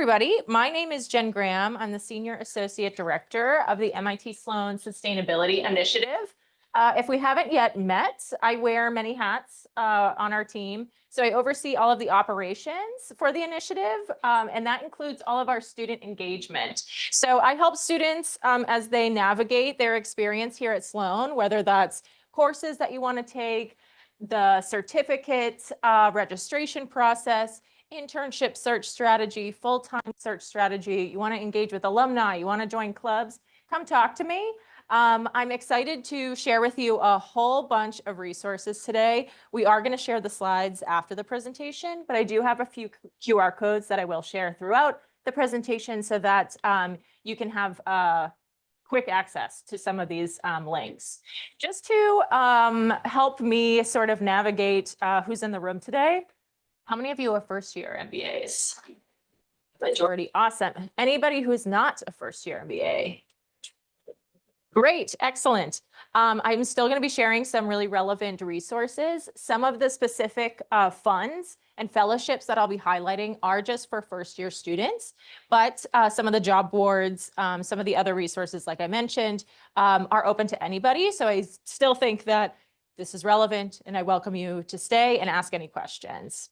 everybody. My name is Jen Graham. I'm the Senior Associate Director of the MIT Sloan Sustainability Initiative. If we haven't yet met, I wear many hats on our team. So I oversee all of the operations for the initiative, and that includes all of our student engagement. So I help students as they navigate their experience here at Sloan, whether that's courses that you want to take, the certificate registration process, internship search strategy, full-time search strategy. You want to engage with alumni, you want to join clubs, come talk to me. I'm excited to share with you a whole bunch of resources today. We are going to share the slides after the presentation, but I do have a few QR codes that I will share throughout the presentation so that you can have quick access to some of these links. Just to help me sort of navigate who's in the room today. How many of you are first-year MBAs? Majority, awesome. Anybody who's not a first-year MBA? Great, excellent. I'm still going to be sharing some really relevant resources. Some of the specific funds and fellowships that I'll be highlighting are just for first-year students, but some of the job boards, some of the other resources, like I mentioned, are open to anybody. So I still think that this is relevant, and I welcome you to stay and ask any questions.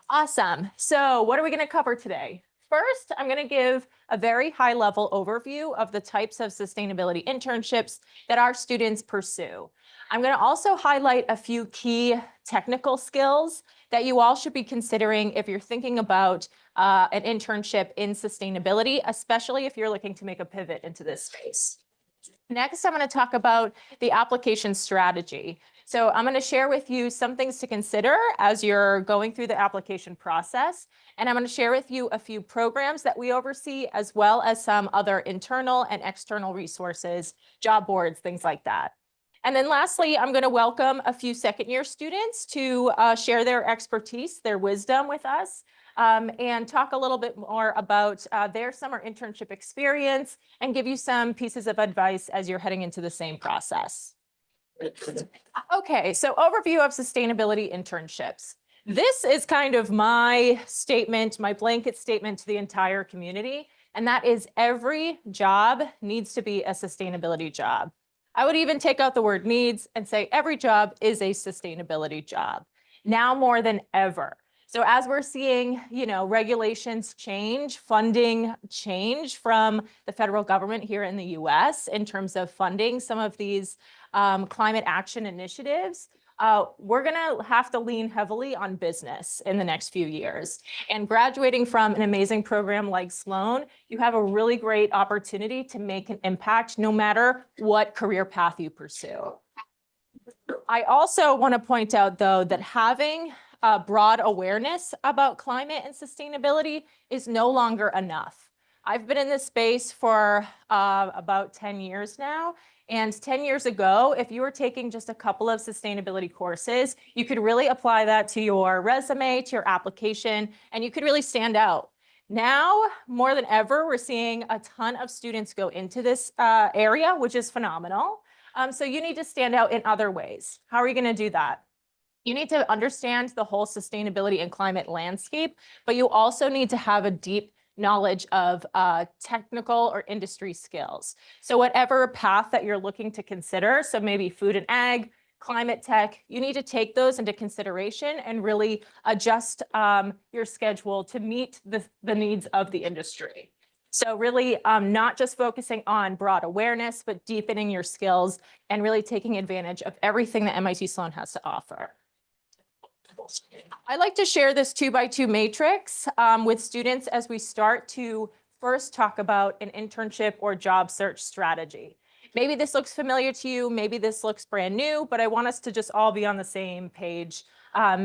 Awesome. So what are we going to cover today? First, I'm going to give a very high-level overview of the types of sustainability internships that our students pursue. I'm going to also highlight a few key technical skills that you all should be considering if you're thinking about an internship in sustainability, especially if you're looking to make a pivot into this space. Next, I'm going to talk about the application strategy. So I'm going to share with you some things to consider as you're going through the application process. And I'm going to share with you a few programs that we oversee, as well as some other internal and external resources, job boards, things like that. And then lastly, I'm going to welcome a few second-year students to share their expertise, their wisdom with us, and talk a little bit more about their summer internship experience and give you some pieces of advice as you're heading into the same process. Okay, so overview of sustainability internships. This is kind of my statement, my blanket statement to the entire community, and that is every job needs to be a sustainability job. I would even take out the word needs and say every job is a sustainability job, now more than ever. So as we're seeing, regulations change, funding change from the federal government here in the US in terms of funding some of these climate action initiatives, we're going to have to lean heavily on business in the next few years. And graduating from an amazing program like Sloan, you have a really great opportunity to make an impact no matter what career path you pursue. I also want to point out, though, that having broad awareness about climate and sustainability is no longer enough. I've been in this space for about 10 years now. And 10 years ago, if you were taking just a couple of sustainability courses, you could really apply that to your resume, to your application, and you could really stand out. Now, more than ever, we're seeing a ton of students go into this area, which is phenomenal. So you need to stand out in other ways. How are you going to do that? You need to understand the whole sustainability and climate landscape, but you also need to have a deep knowledge of technical or industry skills. So whatever path that you're looking to consider, so maybe food and ag, climate tech, you need to take those into consideration and really adjust your schedule to meet the needs of the industry. So really not just focusing on broad awareness, but deepening your skills and really taking advantage of everything that MIT Sloan has to offer. I like to share this 2x2 matrix with students as we start to first talk about an internship or job search strategy. Maybe this looks familiar to you, maybe this looks brand new, but I want us to just all be on the same page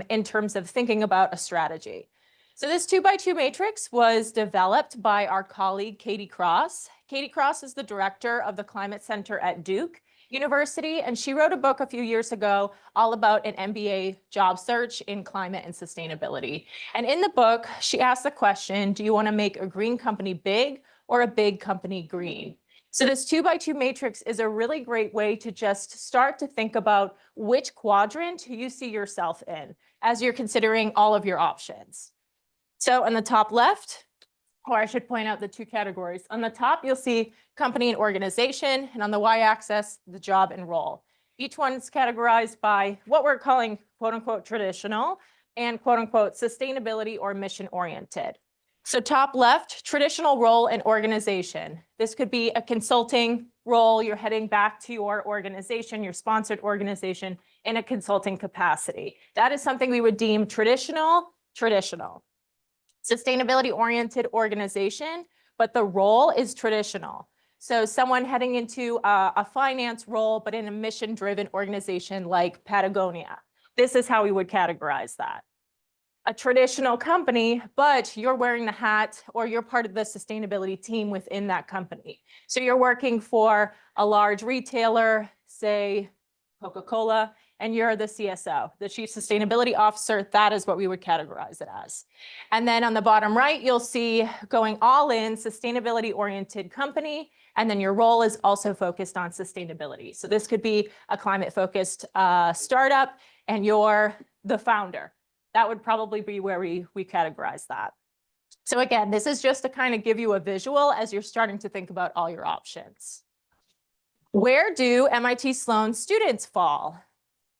in terms of thinking about a strategy. So this 2x2 matrix was developed by our colleague, Katie Cross. Katie Cross is the director of the Climate Center at Duke University, and she wrote a book a few years ago all about an MBA job search in climate and sustainability. And in the book, she asked the question, do you want to make a green company big or a big company green? So this 2x2 matrix is a really great way to just start to think about which quadrant you see yourself in as you're considering all of your options. So on the top left, or I should point out the two categories. On the top, you'll see company and organization, and on the y-axis, the job and role. Each one's categorized by what we're calling quote unquote traditional and quote unquote sustainability or mission oriented. So top left, traditional role and organization. This could be a consulting role. You're heading back to your organization, your sponsored organization in a consulting capacity. That is something we would deem traditional. Sustainability oriented organization, but the role is traditional. So someone heading into a finance role, but in a mission driven organization like Patagonia. This is how we would categorize that. A traditional company, but you're wearing the hat or you're part of the sustainability team within that company. So you're working for a large retailer, say Coca-Cola, and you're the CSO, the Chief Sustainability Officer. That is what we would categorize it as. And then on the bottom right, you'll see going all in sustainability oriented company. And then your role is also focused on sustainability. So this could be a climate focused startup and you're the founder. That would probably be where we categorize that. So again, this is just to kind of give you a visual as you're starting to think about all your options. Where do MIT Sloan students fall?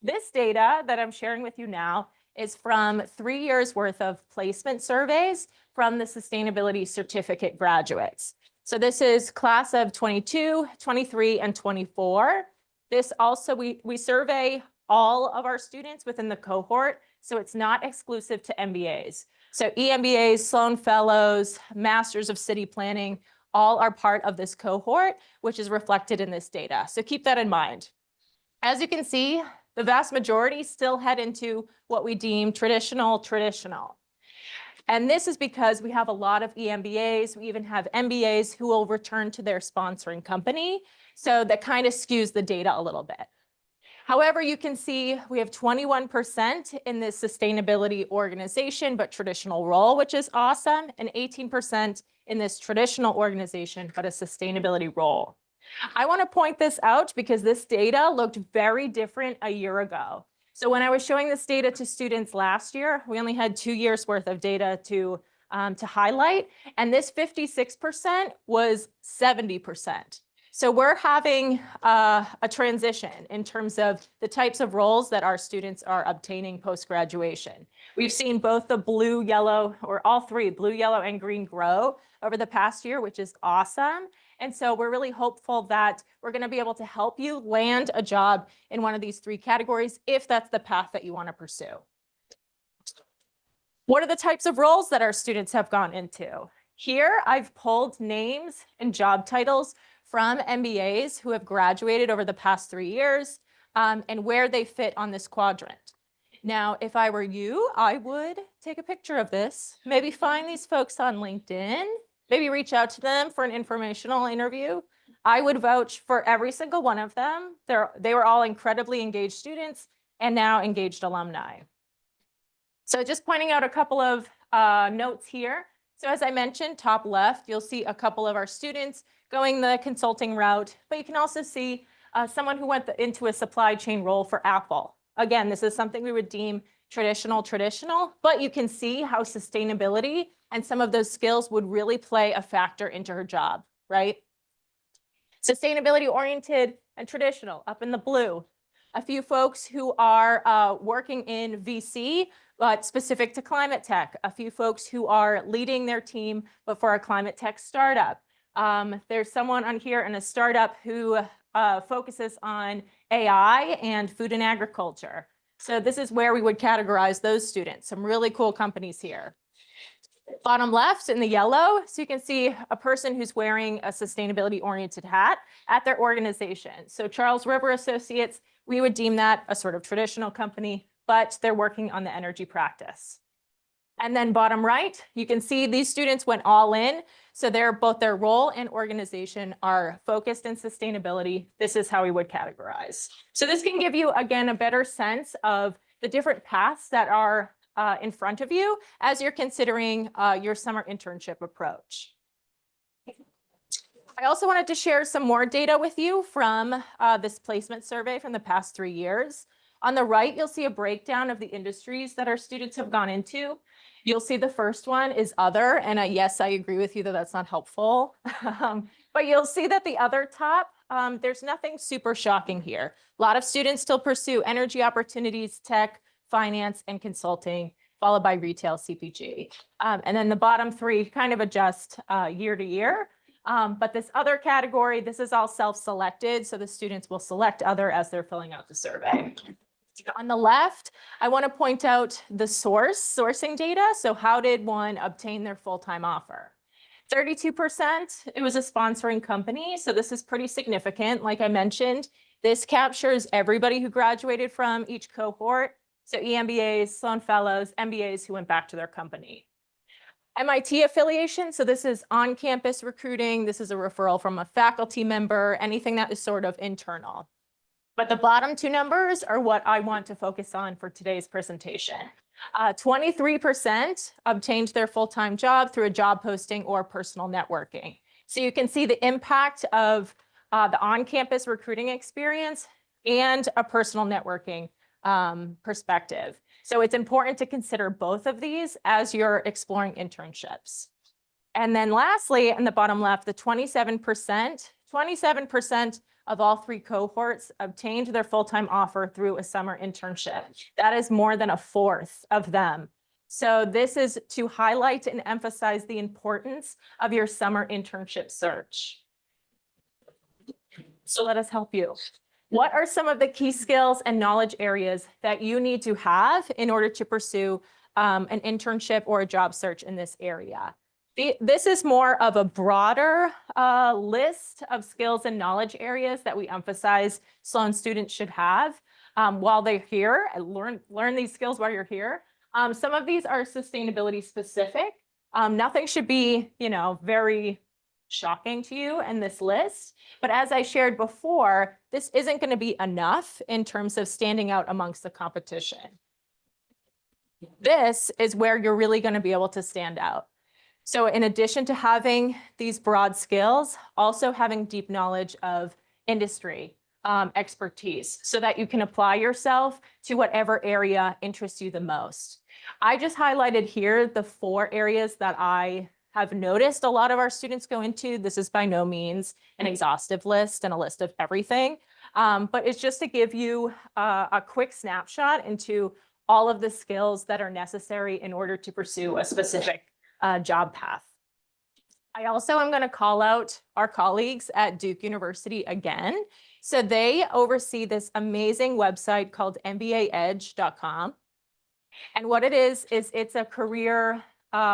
This data that I'm sharing with you now is from 3 years worth of placement surveys from the sustainability certificate graduates. So this is class of 22, 23, and 24. This also, we survey all of our students within the cohort, so it's not exclusive to MBAs. So EMBAs, Sloan Fellows, Masters of City Planning, all are part of this cohort, which is reflected in this data. So keep that in mind. As you can see, the vast majority still head into what we deem traditional. And this is because we have a lot of EMBAs. We even have MBAs who will return to their sponsoring company. So that kind of skews the data a little bit. However, you can see we have 21% in this sustainability organization, but traditional role, which is awesome, and 18% in this traditional organization, but a sustainability role. I want to point this out because this data looked very different a year ago. So when I was showing this data to students last year, we only had 2 years worth of data to highlight, and this 56% was 70%. So we're having a transition in terms of the types of roles that our students are obtaining post-graduation. We've seen both the blue, yellow, or all three, blue, yellow, and green grow over the past year, which is awesome. And so we're really hopeful that we're going to be able to help you land a job in one of these 3 categories if that's the path that you want to pursue. What are the types of roles that our students have gone into? Here, I've pulled names and job titles from MBAs who have graduated over the past 3 years and where they fit on this quadrant. Now, if I were you, I would take a picture of this, maybe find these folks on LinkedIn, maybe reach out to them for an informational interview. I would vouch for every single one of them. They were all incredibly engaged students and now engaged alumni. So just pointing out a couple of notes here. So as I mentioned, top left, you'll see a couple of our students going the consulting route, but you can also see someone who went into a supply chain role for Apple. Again, this is something we would deem traditional, but you can see how sustainability and some of those skills would really play a factor into her job, right? Sustainability oriented and traditional up in the blue. A few folks who are working in VC, but specific to climate tech. A few folks who are leading their team, but for a climate tech startup. There's someone on here in a startup who focuses on AI and food and agriculture. So this is where we would categorize those students. Some really cool companies here. Bottom left in the yellow, so you can see a person who's wearing a sustainability oriented hat at their organization. So Charles River Associates, we would deem that a sort of traditional company, but they're working on the energy practice. And then bottom right, you can see these students went all in. So both their role and organization are focused in sustainability. This is how we would categorize. So this can give you, again, a better sense of the different paths that are in front of you as you're considering your summer internship approach. I also wanted to share some more data with you from this placement survey from the past 3 years. On the right, you'll see a breakdown of the industries that our students have gone into. You'll see the first one is other, and yes, I agree with you that that's not helpful. But you'll see that the other top, there's nothing super shocking here. A lot of students still pursue energy opportunities, tech, finance, and consulting, followed by retail CPG. And then the bottom three kind of adjust year to year. But this other category, this is all self-selected, so the students will select other as they're filling out the survey. On the left, I want to point out the sourcing data. So how did one obtain their full-time offer? 32%, it was a sponsoring company. So this is pretty significant. Like I mentioned, this captures everybody who graduated from each cohort. So EMBAs, Sloan Fellows, MBAs who went back to their company. MIT affiliation, so this is on-campus recruiting. This is a referral from a faculty member, anything that is sort of internal. But the bottom two numbers are what I want to focus on for today's presentation. 23% obtained their full-time job through a job posting or personal networking. So you can see the impact of the on-campus recruiting experience and a personal networking perspective. So it's important to consider both of these as you're exploring internships. And then lastly, in the bottom left, the 27% of all three cohorts obtained their full-time offer through a summer internship. That is more than a fourth of them. So this is to highlight and emphasize the importance of your summer internship search. So let us help you. What are some of the key skills and knowledge areas that you need to have in order to pursue an internship or a job search in this area? This is more of a broader list of skills and knowledge areas that we emphasize Sloan students should have while they're here. Learn these skills while you're here. Some of these are sustainability specific. Nothing should be, very shocking to you in this list. But as I shared before, this isn't going to be enough in terms of standing out amongst the competition. This is where you're really going to be able to stand out. So in addition to having these broad skills, also having deep knowledge of industry expertise so that you can apply yourself to whatever area interests you the most. I just highlighted here the 4 areas that I have noticed a lot of our students go into. This is by no means an exhaustive list and a list of everything, but it's just to give you a quick snapshot into all of the skills that are necessary in order to pursue a specific job path. I also am going to call out our colleagues at Duke University again. So they oversee this amazing website called mbaedge.com. And what it is it's a career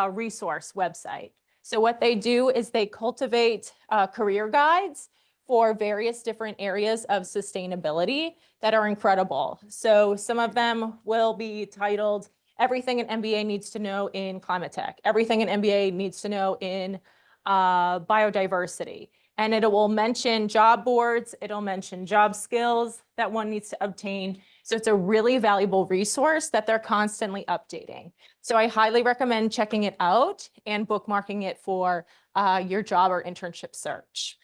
resource website. So what they do is they cultivate career guides for various different areas of sustainability that are incredible. So some of them will be titled Everything an MBA needs to know in climate tech, everything an MBA needs to know in biodiversity. And it will mention job boards, it'll mention job skills that one needs to obtain. So it's a really valuable resource that they're constantly updating. So I highly recommend checking it out and bookmarking it for your job or internship search.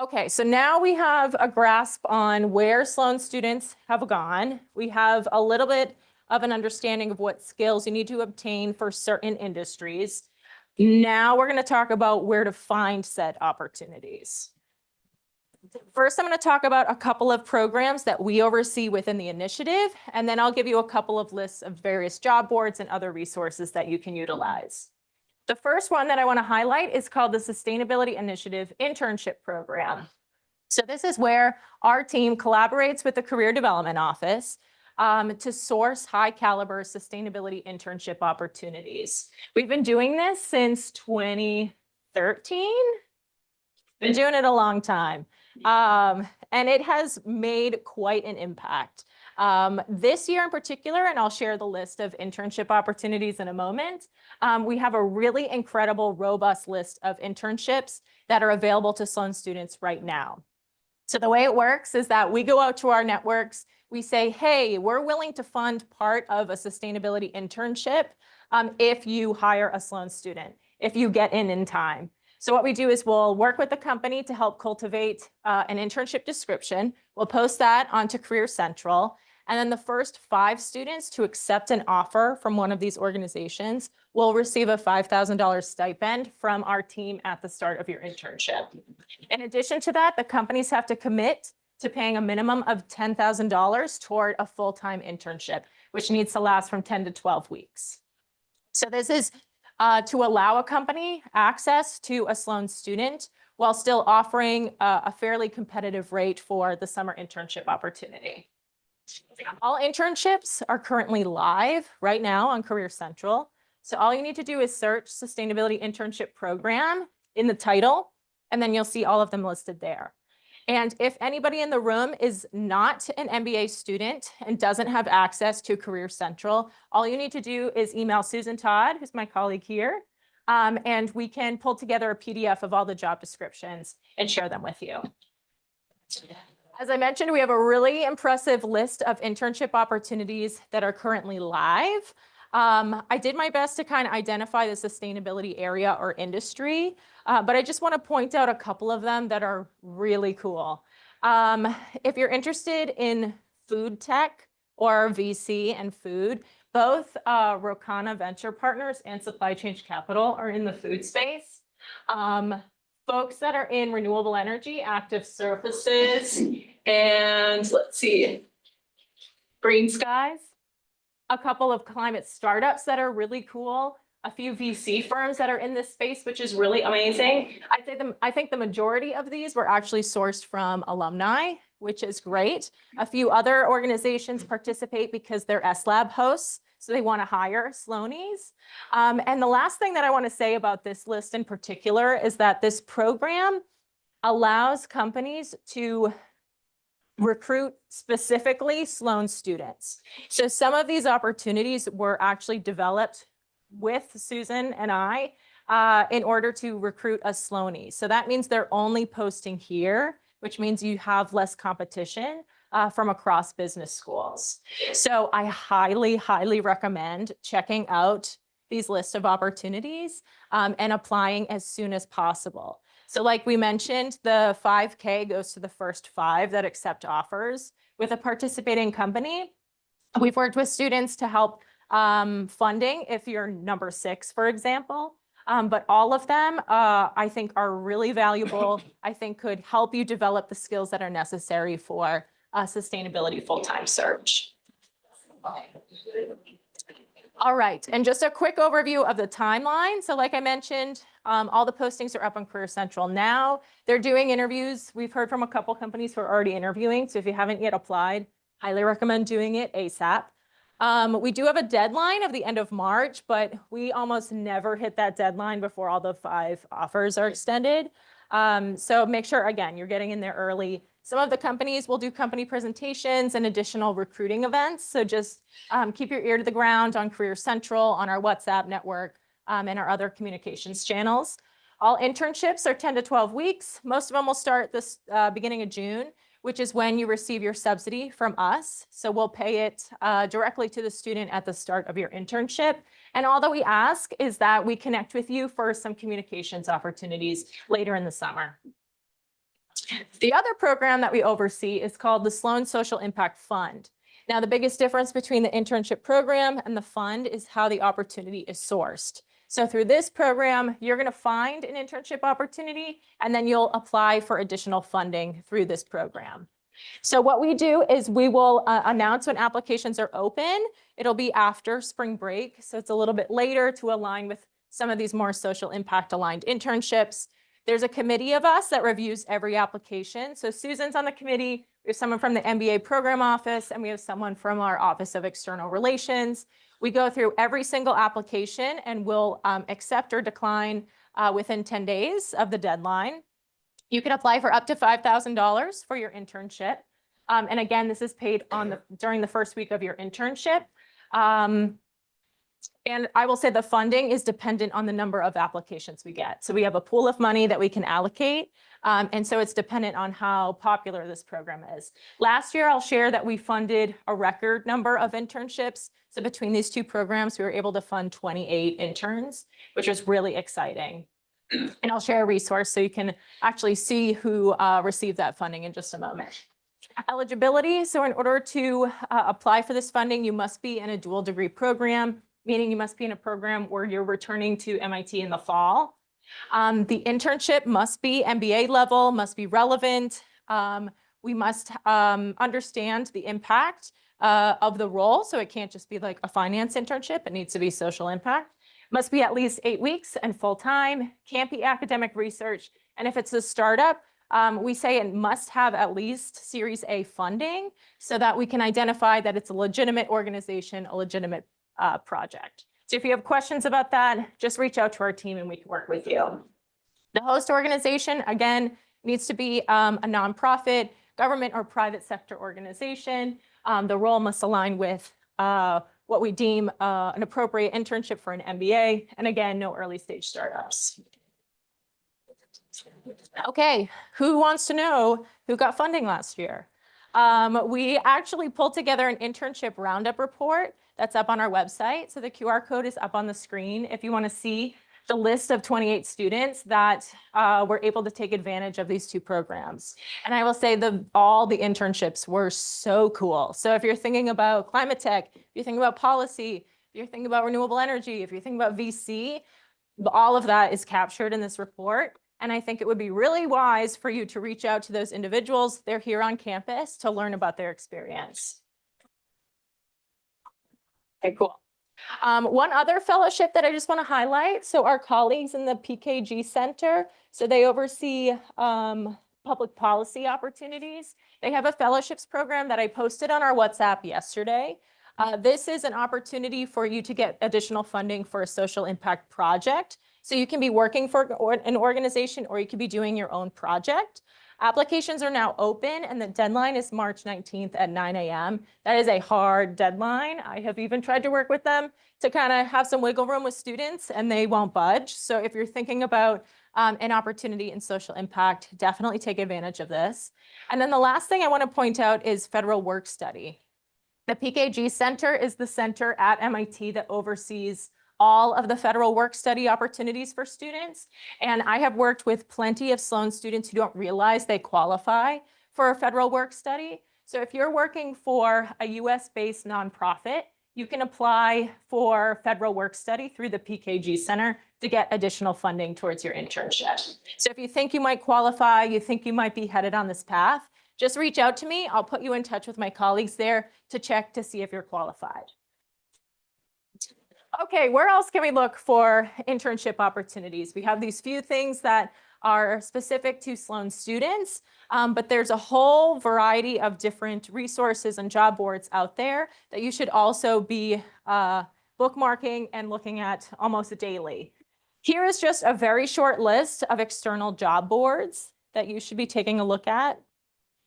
Okay, so now we have a grasp on where Sloan students have gone. We have a little bit of an understanding of what skills you need to obtain for certain industries. Now we're going to talk about where to find said opportunities. First, I'm going to talk about a couple of programs that we oversee within the initiative, and then I'll give you a couple of lists of various job boards and other resources that you can utilize. The first one that I want to highlight is called the Sustainability Initiative Internship Program. So this is where our team collaborates with the Career Development Office to source high caliber sustainability internship opportunities. We've been doing this since 2013. Been doing it a long time. And it has made quite an impact. This year in particular, and I'll share the list of internship opportunities in a moment, we have a really incredible, robust list of internships that are available to Sloan students right now. So the way it works is that we go out to our networks, we say, hey, we're willing to fund part of a sustainability internship if you hire a Sloan student, if you get in time. So what we do is we'll work with the company to help cultivate an internship description. We'll post that onto Career Central. And then the first 5 students to accept an offer from one of these organizations will receive a $5,000 stipend from our team at the start of your internship. In addition to that, the companies have to commit to paying a minimum of $10,000 toward a full-time internship, which needs to last from 10 to 12 weeks. So this is to allow a company access to a Sloan student while still offering a fairly competitive rate for the summer internship opportunity. All internships are currently live right now on Career Central. So all you need to do is search Sustainability Internship Program in the title, and then you'll see all of them listed there. And if anybody in the room is not an MBA student and doesn't have access to Career Central, all you need to do is email Susan Todd, who's my colleague here, and we can pull together a PDF of all the job descriptions and share them with you. As I mentioned, we have a really impressive list of internship opportunities that are currently live. I did my best to kind of identify the sustainability area or industry, but I just want to point out a couple of them that are really cool. If you're interested in food tech or VC and food, both Rokana Venture Partners and Supply Chain Capital are in the food space. Folks that are in renewable energy, active surfaces, and let's see, green skies. A couple of climate startups that are really cool, a few VC firms that are in this space, which is really amazing. I think the majority of these were actually sourced from alumni, which is great. A few other organizations participate because they're SLab hosts, so they want to hire Sloanies. And the last thing that I want to say about this list in particular is that this program allows companies to recruit specifically Sloan students. So some of these opportunities were actually developed with Susan and I in order to recruit a Sloanie. So that means they're only posting here, which means you have less competition from across business schools. So I highly, highly recommend checking out these lists of opportunities and applying as soon as possible. So like we mentioned, the 5K goes to the first 5 that accept offers with a participating company. We've worked with students to help funding if you're number 6, for example. But all of them, I think, are really valuable. I think could help you develop the skills that are necessary for a sustainability full-time search. All right, and just a quick overview of the timeline. So like I mentioned, all the postings are up on Career Central now. They're doing interviews. We've heard from a couple companies who are already interviewing. So if you haven't yet applied, highly recommend doing it ASAP. We do have a deadline of the end of March, but we almost never hit that deadline before all the 5 offers are extended. So make sure, again, you're getting in there early. Some of the companies will do company presentations and additional recruiting events. So just keep your ear to the ground on Career Central, on our WhatsApp network, and our other communications channels. All internships are 10 to 12 weeks. Most of them will start this beginning of June, which is when you receive your subsidy from us. So we'll pay it directly to the student at the start of your internship. And all that we ask is that we connect with you for some communications opportunities later in the summer. The other program that we oversee is called the Sloan Social Impact Fund. Now, the biggest difference between the internship program and the fund is how the opportunity is sourced. So through this program, you're going to find an internship opportunity, and then you'll apply for additional funding through this program. So what we do is we will announce when applications are open. It'll be after spring break, so it's a little bit later to align with some of these more social impact aligned internships. There's a committee of us that reviews every application. So Susan's on the committee. We have someone from the MBA program office, and we have someone from our Office of External Relations. We go through every single application and we'll accept or decline within 10 days of the deadline. You can apply for up to $5,000 for your internship. And again, this is paid during the first week of your internship. And I will say the funding is dependent on the number of applications we get. So we have a pool of money that we can allocate. And so it's dependent on how popular this program is. Last year, I'll share that we funded a record number of internships. So between these 2 programs, we were able to fund 28 interns, which was really exciting. And I'll share a resource so you can actually see who received that funding in just a moment. Eligibility. So in order to apply for this funding, you must be in a dual degree program, meaning you must be in a program where you're returning to MIT in the fall. The internship must be MBA level, must be relevant. We must understand the impact of the role. So it can't just be like a finance internship. It needs to be social impact. Must be at least 8 weeks and full time. Can't be academic research. And if it's a startup, we say it must have at least Series A funding so that we can identify that it's a legitimate organization, a legitimate project. So if you have questions about that, just reach out to our team and we can work with you. The host organization, again, needs to be a nonprofit, government or private sector organization. The role must align with what we deem an appropriate internship for an MBA. And again, no early stage startups. Okay, who wants to know who got funding last year? We actually pulled together an internship roundup report that's up on our website. So the QR code is up on the screen if you want to see the list of 28 students that were able to take advantage of these two programs. And I will say all the internships were so cool. So if you're thinking about climate tech, if you're thinking about policy, if you're thinking about renewable energy, if you're thinking about VC, all of that is captured in this report. And I think it would be really wise for you to reach out to those individuals. They're here on campus to learn about their experience. Okay, cool. One other fellowship that I just want to highlight. So our colleagues in the PKG Center, so they oversee public policy opportunities. They have a fellowships program that I posted on our WhatsApp yesterday. This is an opportunity for you to get additional funding for a social impact project. So you can be working for an organization or you could be doing your own project. Applications are now open and the deadline is March 19th at 9 a.m. That is a hard deadline. I have even tried to work with them to kind of have some wiggle room with students and they won't budge. So if you're thinking about an opportunity in social impact, definitely take advantage of this. And then the last thing I want to point out is federal work study. The PKG Center is the center at MIT that oversees all of the federal work study opportunities for students. And I have worked with plenty of Sloan students who don't realize they qualify for a federal work study. So if you're working for a US-based nonprofit, you can apply for federal work study through the PKG Center to get additional funding towards your internship. So if you think you might qualify, you think you might be headed on this path, just reach out to me. I'll put you in touch with my colleagues there to check to see if you're qualified. Okay, where else can we look for internship opportunities? We have these few things that are specific to Sloan students, but there's a whole variety of different resources and job boards out there that you should also be bookmarking and looking at almost daily. Here is just a very short list of external job boards that you should be taking a look at.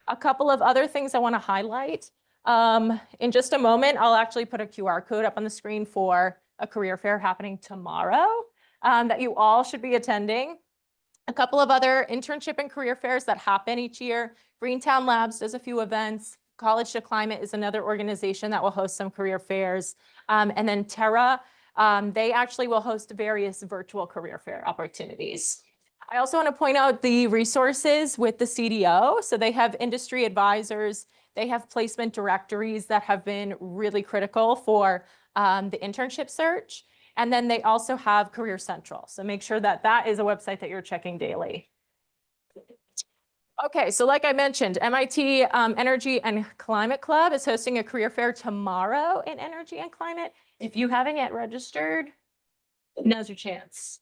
A couple of other things I want to highlight. In just a moment, I'll actually put a QR code up on the screen for a career fair happening tomorrow that you all should be attending. A couple of other internship and career fairs that happen each year. Greentown Labs does a few events. College to Climate is another organization that will host some career fairs. And then Terra, they actually will host various virtual career fair opportunities. I also want to point out the resources with the CDO. So they have industry advisors. They have placement directories that have been really critical for the internship search. And then they also have Career Central. So make sure that that is a website that you're checking daily. Okay, so like I mentioned, MIT Energy and Climate Club is hosting a career fair tomorrow in energy and climate. If you haven't yet registered, now's your chance.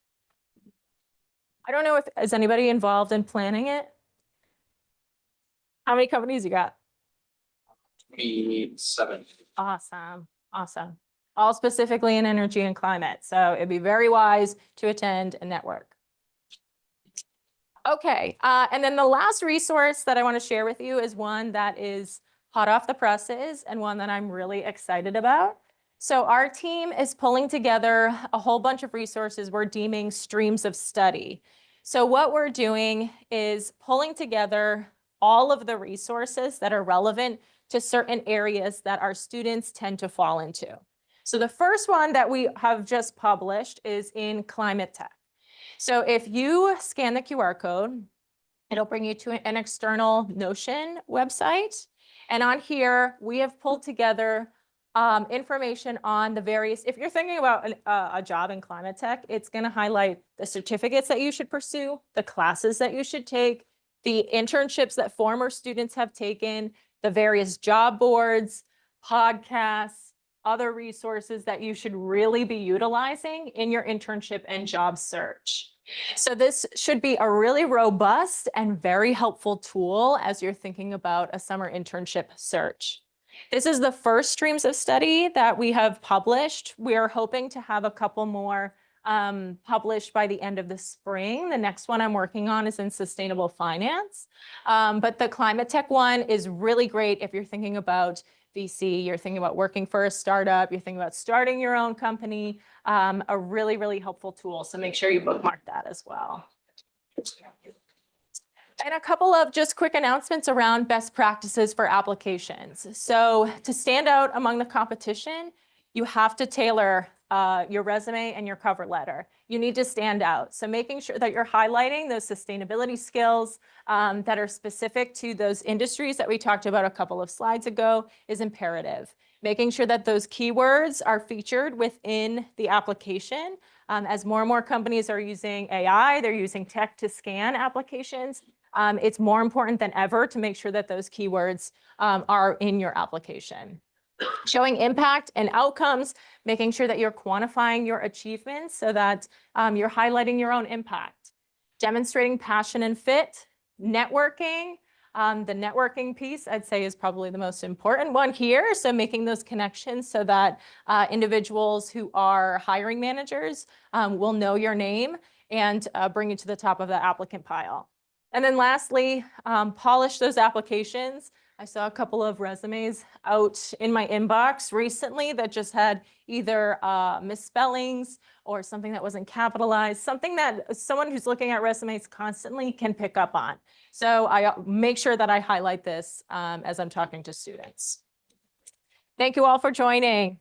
I don't know if is anybody involved in planning it? How many companies you got? 27. Awesome, awesome. All specifically in energy and climate. So it'd be very wise to attend and network. Okay, and then the last resource that I want to share with you is one that is hot off the presses and one that I'm really excited about. So our team is pulling together a whole bunch of resources we're deeming streams of study. So what we're doing is pulling together all of the resources that are relevant to certain areas that our students tend to fall into. So the first one that we have just published is in climate tech. So if you scan the QR code, it'll bring you to an external Notion website. And on here, we have pulled together information on the various, if you're thinking about a job in climate tech, it's going to highlight the certificates that you should pursue, the classes that you should take, the internships that former students have taken, the various job boards, podcasts, other resources that you should really be utilizing in your internship and job search. So this should be a really robust and very helpful tool as you're thinking about a summer internship search. This is the first streams of study that we have published. We are hoping to have a couple more published by the end of the spring. The next one I'm working on is in sustainable finance. But the climate tech one is really great if you're thinking about VC, you're thinking about working for a startup, you're thinking about starting your own company, a really, really helpful tool. So make sure you bookmark that as well. And a couple of just quick announcements around best practices for applications. So to stand out among the competition, you have to tailor your resume and your cover letter. You need to stand out. So making sure that you're highlighting those sustainability skills that are specific to those industries that we talked about a couple of slides ago is imperative. Making sure that those keywords are featured within the application. As more and more companies are using AI, they're using tech to scan applications. It's more important than ever to make sure that those keywords are in your application. Showing impact and outcomes, making sure that you're quantifying your achievements so that you're highlighting your own impact. Demonstrating passion and fit, networking. The networking piece, I'd say, is probably the most important one here. So making those connections so that individuals who are hiring managers will know your name and bring you to the top of the applicant pile. And then lastly, polish those applications. I saw a couple of resumes out in my inbox recently that just had either misspellings or something that wasn't capitalized, something that someone who's looking at resumes constantly can pick up on. So I make sure that I highlight this as I'm talking to students. Thank you all for joining.